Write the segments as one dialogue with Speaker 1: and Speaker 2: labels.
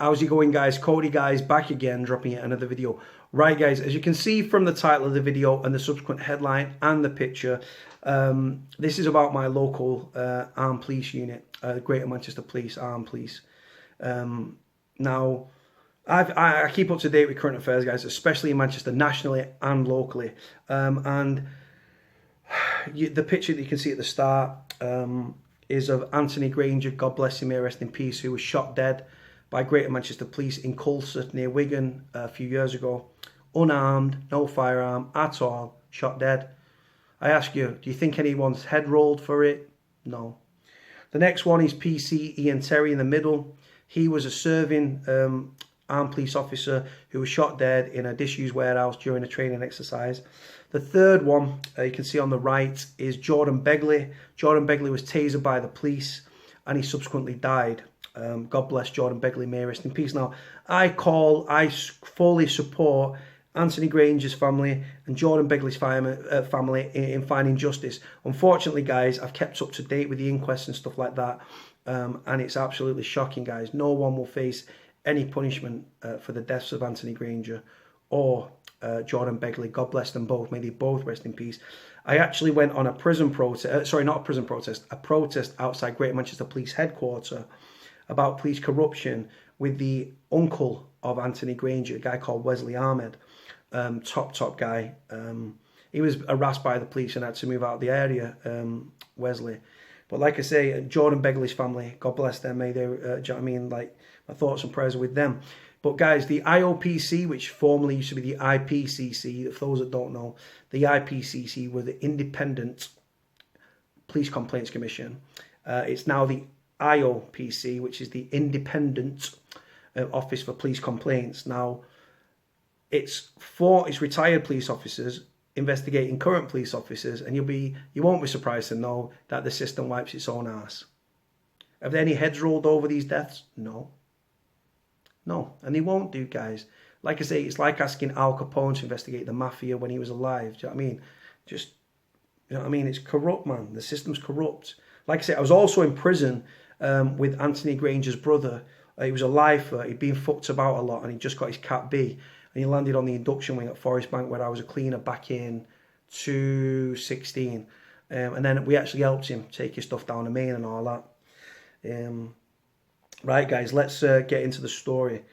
Speaker 1: How's it going, guys? Cody, guys, back again, dropping yet another video. Right, guys, as you can see from the title of the video and the subsequent headline and the picture, this is about my local armed police unit, Greater Manchester Police, Armed Police. Now, I keep up to date with current affairs, guys, especially in Manchester, nationally and locally. The picture that you can see at the start is of Anthony Granger, God bless him, may rest in peace, who was shot dead by Greater Manchester Police in Culseth near Wigan a few years ago. Unarmed, no firearm at all, shot dead. I ask you, do you think anyone's head rolled for it? No. The next one is PC Ian Terry in the middle. He was a serving armed police officer who was shot dead in a disused warehouse during a training exercise. The third one, you can see on the right, is Jordan Begley. Jordan Begley was tasered by the police and he subsequently died. God bless Jordan Begley, may rest in peace. Now, I fully support Anthony Granger's family and Jordan Begley's family in finding justice. Unfortunately, guys, I've kept up to date with the inquests and stuff like that, and it's absolutely shocking, guys. No one will face any punishment for the deaths of Anthony Granger or Jordan Begley. God bless them both. May they both rest in peace. I actually went on a prison protest, sorry, not a prison protest, a protest outside Greater Manchester Police Headquarters about police corruption with the uncle of Anthony Granger, a guy called Wesley Ahmed. Top guy. He was harassed by the police and had to move out of the area, Wesley. But like I say, Jordan Begley's family, God bless them, may they, do you know what I mean? Like, my thoughts and prayers are with them. But guys, the IOPC, which formerly used to be the IPCC, for those that don't know, the IPCC were the Independent Police Complaints Commission. It's now the IOPC, which is the Independent Office for Police Complaints. Now, it's retired police officers investigating current police officers, and you won't be surprised to know that the system wipes its own ass. Have there any heads rolled over these deaths? No. No, and they won't do, guys. Like I say, it's like asking Al Capone to investigate the mafia when he was alive. Do you know what I mean? Just, you know what I mean? It's corrupt, man. The system's corrupt. Like I say, I was also in prison with Anthony Granger's brother. He was a lifer. He'd been fucked about a lot, and he just got his Cat B. And he landed on the induction wing at Forest Bank, where I was a cleaner back in 2016. And then we actually helped him take his stuff down the main and all that. Right, guys, let's get into the story.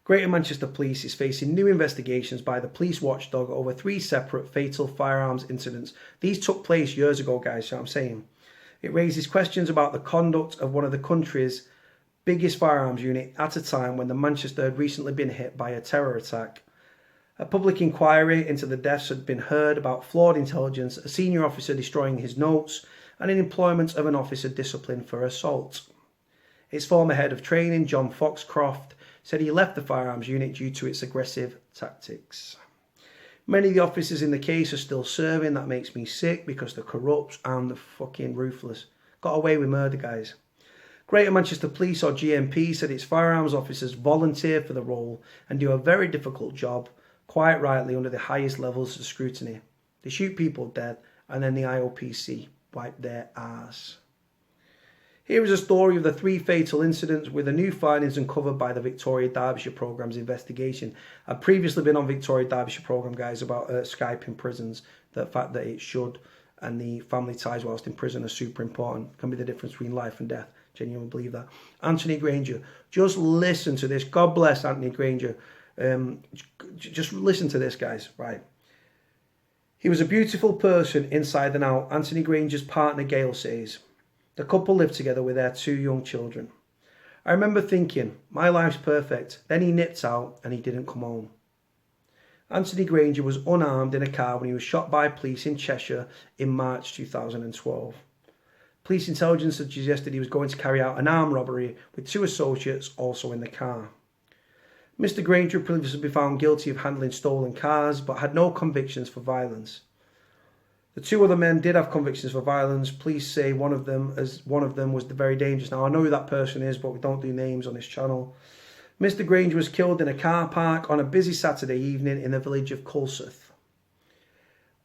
Speaker 1: Greater Manchester Police is facing new investigations by the police watchdog over 3 separate fatal firearms incidents. These took place years ago, guys, so I'm saying. It raises questions about the conduct of one of the country's biggest firearms unit at a time when the Manchester had recently been hit by a terror attack. A public inquiry into the deaths had been heard about flawed intelligence, a senior officer destroying his notes, and an employment of an officer disciplined for assault. Its former head of training, John Foxcroft, said he left the firearms unit due to its aggressive tactics. Many of the officers in the case are still serving. That makes me sick because they're corrupt and they're fucking ruthless. Got away with murder, guys. Greater Manchester Police, or GMP, said its firearms officers volunteer for the role and do a very difficult job, quite rightly under the highest levels of scrutiny. They shoot people dead, and then the IOPC wipe their ass. Here is a story of the 3 fatal incidents with the new findings uncovered by the Victoria Derbyshire Programme's investigation. I've previously been on Victoria Derbyshire Programme, guys, about Skype in prisons, the fact that it should, and the family ties whilst in prison are super important. It can be the difference between life and death. Genuinely believe that. Anthony Granger, just listen to this. God bless Anthony Granger. Just listen to this, guys. Right. He was a beautiful person inside and out, Anthony Granger's partner Gail says. The couple lived together with their 2 young children. I remember thinking, my life's perfect. Then he nipped out and he didn't come home. Anthony Granger was unarmed in a car when he was shot by police in Cheshire in March 2012. Police intelligence had suggested he was going to carry out an armed robbery with 2 associates also in the car. Mr. Granger had previously been found guilty of handling stolen cars but had no convictions for violence. The 2 other men did have convictions for violence. Police say one of them was very dangerous. Now, I know who that person is, but we don't do names on this channel. Mr. Granger was killed in a car park on a busy Saturday evening in the village of Culseth.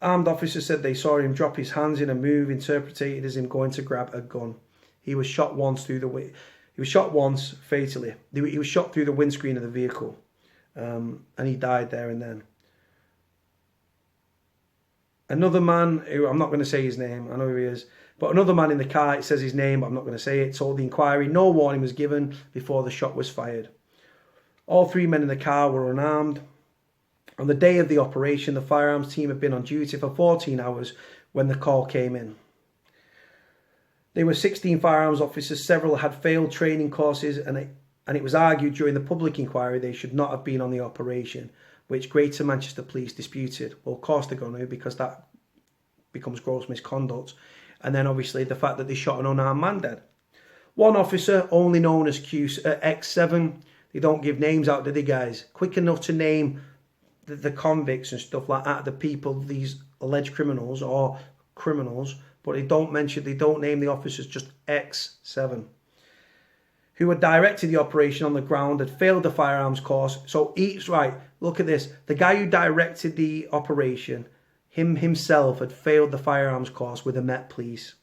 Speaker 1: Armed officers said they saw him drop his hands in a move interpreted as him going to grab a gun. He was shot once through the He was shot once, fatally. He was shot through the windscreen of the vehicle, and he died there and then. Another man, who I'm not going to say his name, I know who he is, but another man in the car, it says his name, but I'm not going to say it, told the inquiry no warning was given before the shot was fired. All 3 men in the car were unarmed. On the day of the operation, the firearms team had been on duty for 14 hours when the call came in. There were 16 firearms officers, several had failed training courses, and it was argued during the public inquiry they should not have been on the operation, which Greater Manchester Police disputed. Well, of course they're going to, because that becomes gross misconduct. And then obviously the fact that they shot an unarmed man dead. One officer, only known as X7, they don't give names out, do they, guys? Quick enough to name the convicts and stuff like that, the people, these alleged criminals or criminals, but they don't name the officers, just X7, who had directed the operation on the ground, had failed the firearms course. So right, look at this. The guy who directed the operation, himself had failed the firearms course with the Met Police,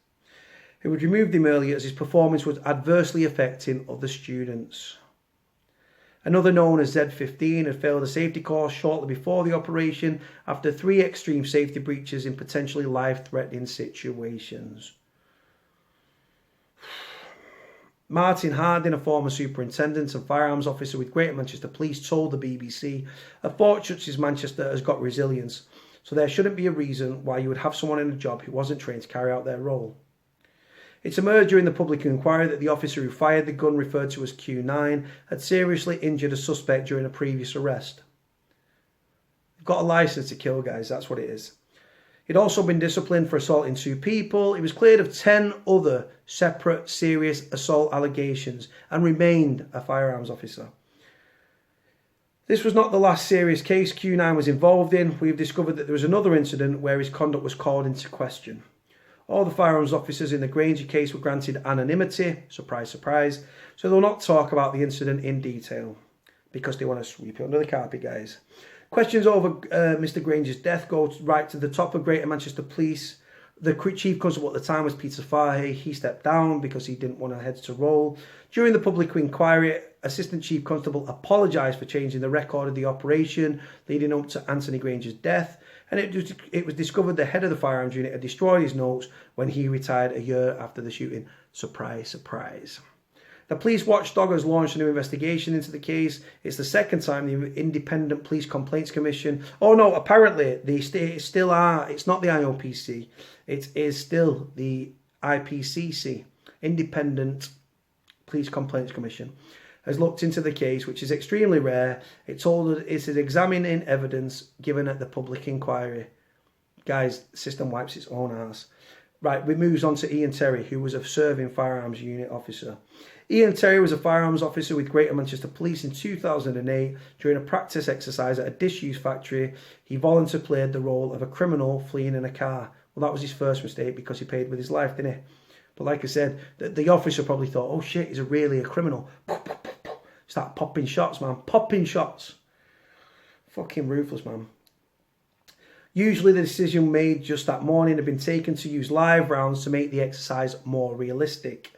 Speaker 1: who had removed him earlier as his performance was adversely affecting other students. Another, known as Z15, had failed a safety course shortly before the operation after 3 extreme safety breaches in potentially life-threatening situations. Martin Harding, a former superintendent and firearms officer with Greater Manchester Police, told the BBC, "A Fort Churches Manchester has got resilience, so there shouldn't be a reason why you would have someone in a job who wasn't trained to carry out their role." It's emerged during the public inquiry that the officer who fired the gun, referred to as Q9, had seriously injured a suspect during a previous arrest. They've got a licence to kill, guys, that's what it is. He'd also been disciplined for assaulting 2 people. He was cleared of 10 other separate serious assault allegations and remained a firearms officer. This was not the last serious case Q9 was involved in. We've discovered that there was another incident where his conduct was called into question. All the firearms officers in the Granger case were granted anonymity, surprise, surprise, so they'll not talk about the incident in detail because they want to sweep it under the carpet, guys. Questions over Mr. Granger's death go right to the top of Greater Manchester Police. The chief constable at the time was Peter Fahey. He stepped down because he didn't want heads to roll. During the public inquiry, Assistant Chief Constable apologised for changing the record of the operation leading up to Anthony Granger's death, and it was discovered the head of the firearms unit had destroyed his notes when he retired a year after the shooting. Surprise, surprise. The police watchdog has launched a new investigation into the case. It's the second time the Independent Police Complaints Commission... Oh no, apparently they still are. It's not the IOPC. It is still the IPCC, Independent Police Complaints Commission, has looked into the case, which is extremely rare. It told us it is examining evidence given at the public inquiry. Guys, the system wipes its own ass. Right, we move on to Ian Terry, who was a serving firearms unit officer. Ian Terry was a firearms officer with Greater Manchester Police in 2008. During a practice exercise at a disused factory, he voluntarily played the role of a criminal fleeing in a car. Well, that was his first mistake because he paid with his life, didn't he? But like I said, the officer probably thought, oh shit, he's really a criminal. Start popping shots, man. Popping shots. Fucking ruthless, man. Usually the decision made just that morning had been taken to use live rounds to make the exercise more realistic.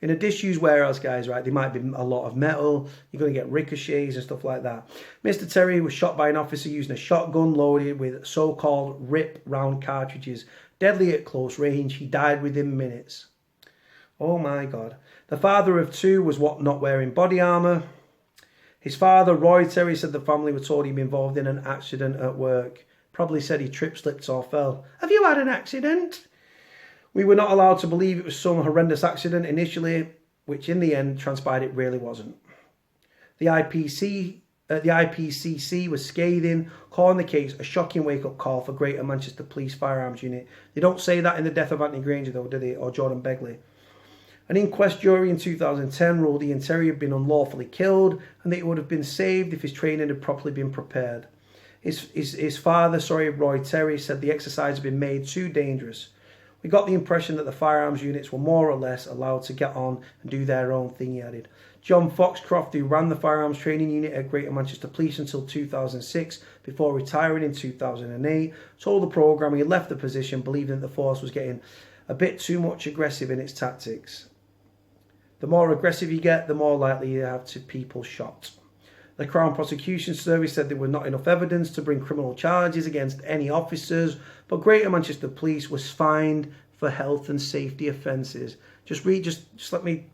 Speaker 1: In a disused warehouse, guys, right, there might be a lot of metal. You're going to get ricochets and stuff like that. Mr. Terry was shot by an officer using a shotgun loaded with so-called rip round cartridges. Deadly at close range. He died within minutes. Oh my God. The father of 2 was not wearing body armour. His father, Roy Terry, said the family were told he'd been involved in an accident at work. Probably said he tripped, slipped or fell. Have you had an accident? We were not allowed to believe it was some horrendous accident initially, which in the end transpired it really wasn't. The IPCC was scathing, calling the case a shocking wake-up call for Greater Manchester Police Firearms Unit. They don't say that in the death of Anthony Granger though, do they? Or Jordan Begley. An inquest jury in 2010 ruled Ian Terry had been unlawfully killed and that he would have been saved if his training had properly been prepared. His father, Roy Terry, said the exercise had been made too dangerous. We got the impression that the firearms units were more or less allowed to get on and do their own thing, he added. John Foxcroft, who ran the firearms training unit at Greater Manchester Police until 2006, before retiring in 2008, told the programme he left the position believing that the force was getting a bit too much aggressive in its tactics. The more aggressive you get, the more likely you have to people shot. The Crown Prosecution Service said there were not enough evidence to bring criminal charges against any officers, but Greater Manchester Police was fined for health and safety offences. Just let me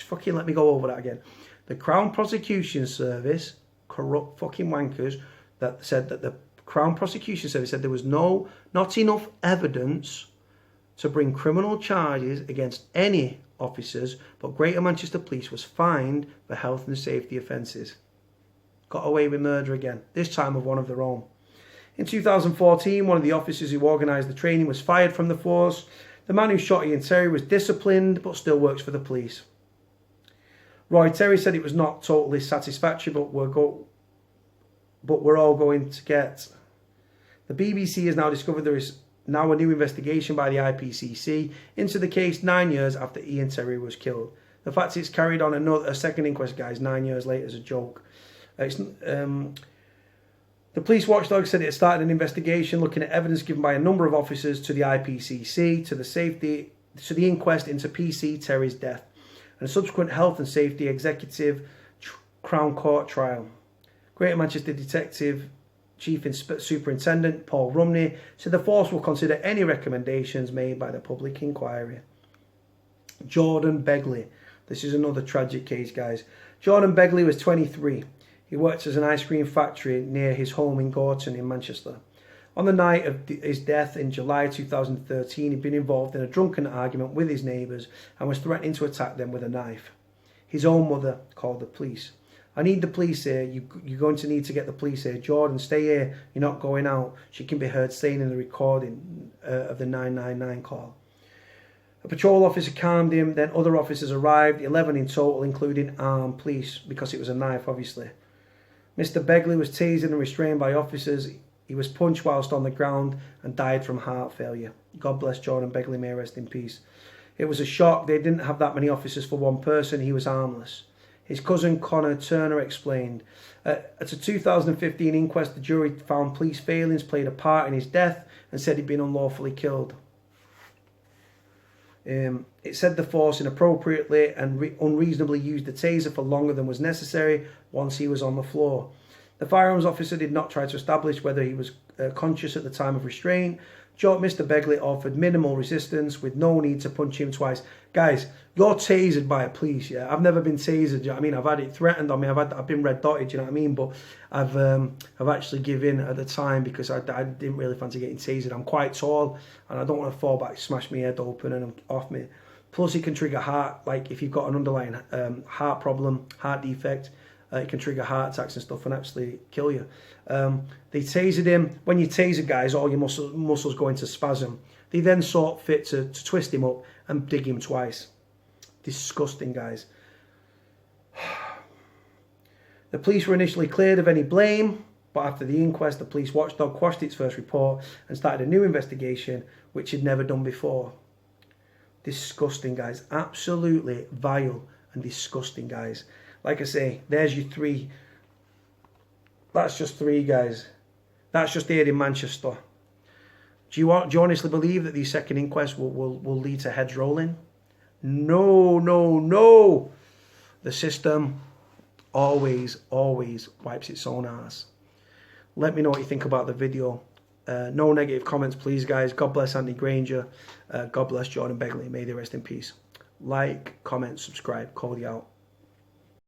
Speaker 1: fucking let me go over that again. The Crown Prosecution Service, corrupt fucking wankers, that said that the Crown Prosecution Service said there was not enough evidence to bring criminal charges against any officers, but Greater Manchester Police was fined for health and safety offences. Got away with murder again, this time of one of their own. In 2014, one of the officers who organised the training was fired from the force. The man who shot Ian Terry was disciplined, but still works for the police. Roy Terry said it was not totally satisfactory, but we're all going to get. The BBC has now discovered there is now a new investigation by the IPCC into the case 9 years after Ian Terry was killed. The fact it's carried on a second inquest, guys, 9 years later is a joke. The police watchdog said it had started an investigation looking at evidence given by a number of officers to the IPCC to the inquest into PC Terry's death and a subsequent health and safety executive Crown Court trial. Greater Manchester Detective Chief Superintendent Paul Rumney said the force will consider any recommendations made by the public inquiry. Jordan Begley. This is another tragic case, guys. Jordan Begley was 23. He worked as an ice cream factory near his home in Gorton in Manchester. On the night of his death in July 2013, he'd been involved in a drunken argument with his neighbours and was threatening to attack them with a knife. His own mother called the police. I need the police here. You're going to need to get the police here. Jordan, stay here. You're not going out. She can be heard saying in the recording of the 999 call. A patrol officer calmed him. Then other officers arrived, 11 in total, including armed police, because it was a knife, obviously. Mr. Begley was tasered and restrained by officers. He was punched whilst on the ground and died from heart failure. God bless Jordan Begley, may rest in peace. It was a shock. They didn't have that many officers for one person. He was harmless. His cousin Connor Turner explained. At a 2015 inquest, the jury found police failings played a part in his death and said he'd been unlawfully killed. It said the force inappropriately and unreasonably used the taser for longer than was necessary once he was on the floor. The firearms officer did not try to establish whether he was conscious at the time of restraint. Mr. Begley offered minimal resistance with no need to punch him twice. Guys, you're tasered by a police, yeah? I've never been tasered, you know what I mean? I've had it threatened on me, I've been red dotted, you know what I mean? But I've actually given at the time because I didn't really fancy getting tasered. I'm quite tall and I don't want to fall back, smash my head open and off me. Plus it can trigger heart, like if you've got an underlying heart problem, heart defect, it can trigger heart attacks and stuff and actually kill you. They tasered him. When you taser guys, all your muscles go into spasm. They then saw fit to twist him up and dig him twice. Disgusting, guys. The police were initially cleared of any blame, but after the inquest, the police watchdog quashed its first report and started a new investigation, which had never done before. Disgusting, guys. Absolutely vile and disgusting, guys. Like I say, there's your three. That's just three, guys. That's just here in Manchester. Do you honestly believe that these second inquests will lead to heads rolling? No, no, no. The system always wipes its own ass. Let me know what you think about the video. No negative comments, please, guys. God bless Anthony Granger. God bless Jordan Begley. May they rest in peace. Like, comment, subscribe. Cody out.